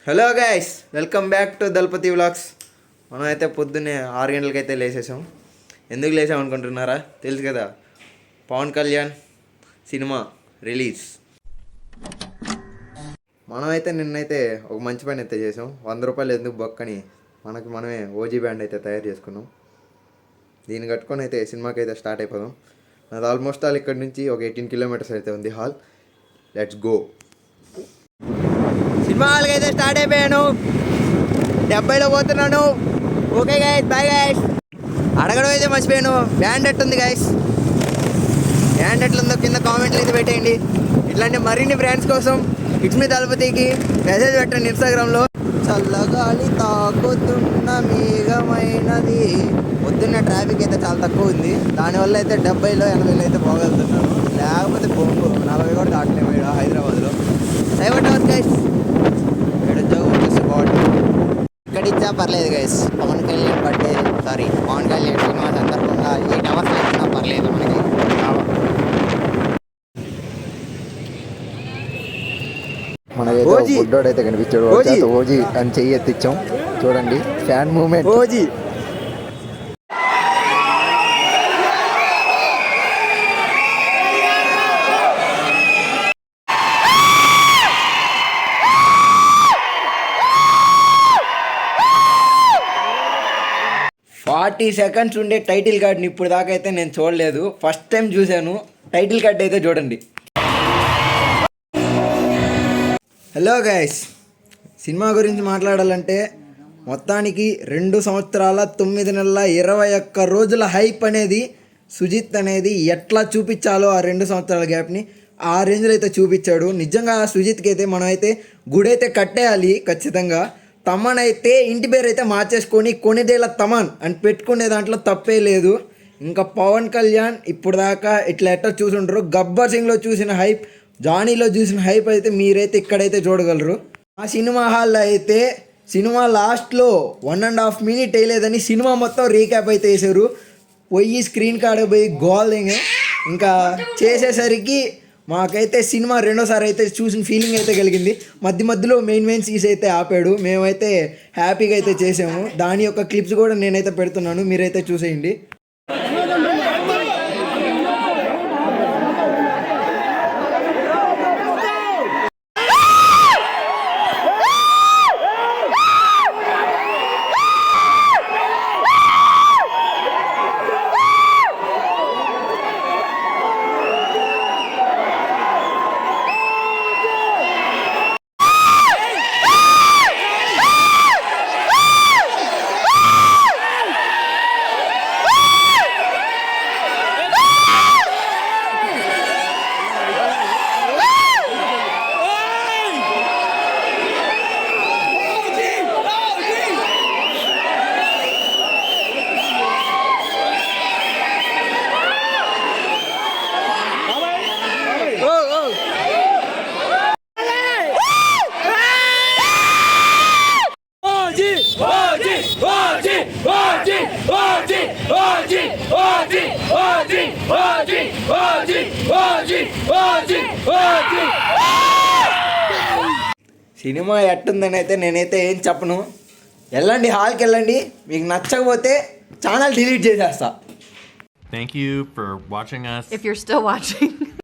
Hello guys, welcome back to Thalapathy vlogs. మనం అయితే పొద్దున్నే 6 గంటలకైతే లేచేసాం. ఎందుకు లేచాం అనుకుంటున్నారా? తెలుసు కదా, పవన్ కళ్యాణ్ సినిమా రిలీజ్. మనమైతే నిన్నైతే ఒక మంచి పని అయితే చేసాం. 100 రూపాయలు ఎందుకు బొక్కని మనమే ఓజీ బ్యాండ్ అయితే తయారు చేసుకున్నాం. దీన్ని కట్టుకొని అయితే సినిమాకి అయితే స్టార్ట్ అయిపోదాం. అది ఆల్మోస్ట్ ఇక్కడ నుంచి ఒక 18 కిలోమీటర్స్ అయితే ఉంది హాల్. Let's go. సినిమా హాల్కి అయితే స్టార్ట్ అయిపోయాను. 70లో పోతున్నాను. Okay guys, bye guys. అడగడం అయితే మర్చిపోయాను, బ్యాండ్ ఎట్టుంది గైస్? బ్యాండ్ ఎట్లుందో కింద కామెంట్లు అయితే పెట్టేయండి. ఇట్లాంటి మరిన్ని బ్రాండ్స్ కోసం ఇట్స్ మీ దళపతికి మెసేజ్ పెట్టండి ఇన్స్టాగ్రామ్లో. చల్లగాలి తాకుతున్న మేఘమైనది. పొద్దున్న ట్రాఫిక్ అయితే చాలా తక్కువ ఉంది. దానివల్ల అయితే 70లో 80లో అయితే పోగలుగుతున్నాను. లేకపోతే బొంగు 40 కూడా దాటలేము హైదరాబాద్లో. సైబర్ టవర్ గైస్, ఉద్యోగం వచ్చేస్తే బాగుంటుంది. ఇక్కడ ఇచ్చా పర్లేదు గైస్. పవన్ కళ్యాణ్ సినిమా సందర్భంగా 8 అవర్స్ లేకున్నా పర్లేదు మనకి. మనకైతే బుడ్డోడైతే కనిపించాడు. ఓజీ అని చెయ్యి ఎత్తిచ్చాం చూడండి, fan moment. OG forty seconds ఉండే టైటిల్ కార్డ్ని ఇప్పుడు దాకా అయితే నేను చూడలేదు. ఫస్ట్ టైం చూశాను. టైటిల్ కార్డ్ అయితే చూడండి. హలో గైస్, సినిమా గురించి మాట్లాడాలంటే మొత్తానికి 2 సంవత్సరాల 9 నెలల 21 రోజుల హైప్ అనేది సుజిత్ అనేది ఎట్లా చూపించాలో ఆ 2 సంవత్సరాల గ్యాప్ని ఆ రేంజ్లో అయితే చూపించాడు. నిజంగా సుజిత్కి అయితే మనం అయితే గుడైతే కట్టేయాలి ఖచ్చితంగా. తమన్ అయితే ఇంటి పేరు అయితే మార్చేసుకొని కొనిదేల తమన్ అని పెట్టుకునే దాంట్లో తప్పే లేదు. ఇంకా పవన్ కళ్యాణ్ ఇప్పుడు దాకా ఇట్లా ఎట్లా చూసుంటారు. గబ్బర్ సింగ్లో చూసిన హైప్, జానీలో చూసిన హైప్ అయితే మీరైతే ఇక్కడైతే చూడగలరు. ఆ సినిమా హాల్లో అయితే సినిమా లాస్ట్లో 1.5 మినిట్ వేయలేదని సినిమా మొత్తం రీక్యాప్ అయితే వేసారు. పోయి స్క్రీన్ కార్డ్ పోయి గోల్డింగ్ ఇంకా చేసేసరికి మాకైతే సినిమా రెండోసారి అయితే చూసిన ఫీలింగ్ అయితే కలిగింది. మధ్యలో మెయిన్ సీన్స్ అయితే ఆపాడు. మేమైతే హ్యాపీగా అయితే చేసాము. దాని యొక్క క్లిప్స్ కూడా నేనైతే పెడుతున్నాను, మీరైతే చూసేయండి. సినిమా ఎట్టుందని అయితే నేనైతే ఏం చెప్పను. వెళ్ళండి, హాల్కి వెళ్ళండి. మీకు నచ్చకపోతే ఛానల్ డిలీట్ చేసేస్తా. Thank you for watching us. If you're still watching.